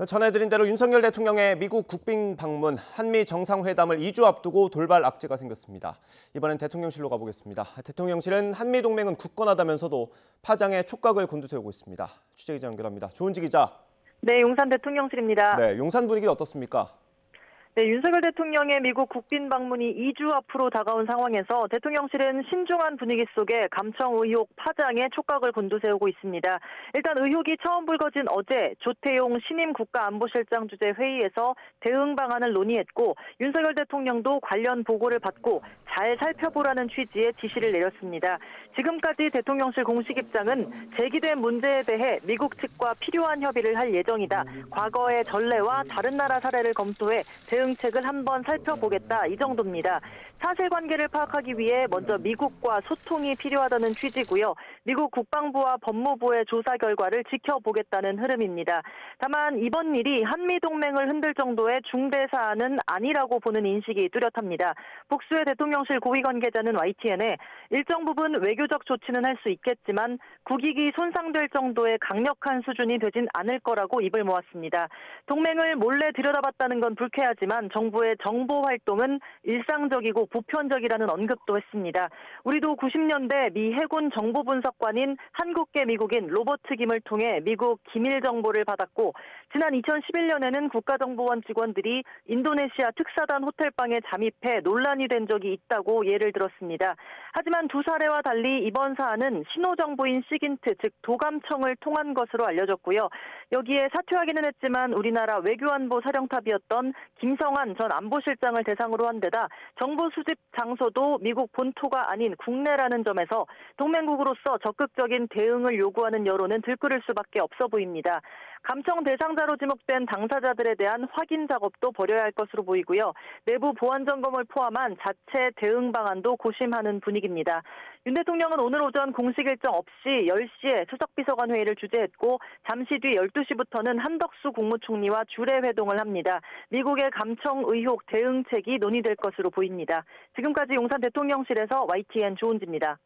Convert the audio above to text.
전해드린 대로 윤석열 대통령의 미국 국빈 방문, 한미 정상회담을 2주 앞두고 돌발 악재가 생겼습니다. 이번엔 대통령실로 가보겠습니다. 대통령실은 한미 동맹은 굳건하다면서도 파장에 촉각을 곤두세우고 있습니다. 취재기자 연결합니다. 조은지 기자. 네, 용산 대통령실입니다. 네, 용산 분위기는 어떻습니까? 네, 윤석열 대통령의 미국 국빈 방문이 2주 앞으로 다가온 상황에서 대통령실은 신중한 분위기 속에 감청 의혹 파장에 촉각을 곤두세우고 있습니다. 일단 의혹이 처음 불거진 어제 조태용 신임 국가안보실장 주재 회의에서 대응 방안을 논의했고 윤석열 대통령도 관련 보고를 받고 잘 살펴보라는 취지의 지시를 내렸습니다. 지금까지 대통령실 공식 입장은 제기된 문제에 대해 미국 측과 필요한 협의를 할 예정이다. 과거의 전례와 다른 나라 사례를 검토해 대응책을 한번 살펴보겠다, 이 정도입니다. 사실관계를 파악하기 위해 먼저 미국과 소통이 필요하다는 취지고요. 미국 국방부와 법무부의 조사 결과를 지켜보겠다는 흐름입니다. 다만 이번 일이 한미동맹을 흔들 정도의 중대 사안은 아니라고 보는 인식이 뚜렷합니다. 복수의 대통령실 고위 관계자는 YTN에 일정 부분 외교적 조치는 할 수 있겠지만 국익이 손상될 정도의 강력한 수준이 되진 않을 거라고 입을 모았습니다. 동맹을 몰래 들여다봤다는 건 불쾌하지만 정부의 정보 활동은 일상적이고 보편적이라는 언급도 했습니다. 우리도 90년대 미 해군 정보분석관인 한국계 미국인 로버트 김을 통해 미국 기밀 정보를 받았고 지난 2011년에는 국가정보원 직원들이 인도네시아 특사단 호텔방에 잠입해 논란이 된 적이 있다고 예를 들었습니다. 하지만 두 사례와 달리 이번 사안은 신호정보인 시긴트, 즉 도감청을 통한 것으로 알려졌고요. 여기에 사퇴하기는 했지만 우리나라 외교안보 사령탑이었던 김성한 전 안보실장을 대상으로 한 데다 정보 수집 장소도 미국 본토가 아닌 국내라는 점에서 동맹국으로서 적극적인 대응을 요구하는 여론은 들끓을 수밖에 없어 보입니다. 감청 대상자로 지목된 당사자들에 대한 확인 작업도 벌여야 할 것으로 보이고요. 내부 보안 점검을 포함한 자체 대응 방안도 고심하는 분위기입니다. 윤 대통령은 오늘 오전 공식 일정 없이 10시에 수석비서관 회의를 주재했고 잠시 뒤 12시부터는 한덕수 국무총리와 주례 회동을 합니다. 미국의 감청 의혹 대응책이 논의될 것으로 보입니다. 지금까지 용산 대통령실에서 YTN 조은지입니다.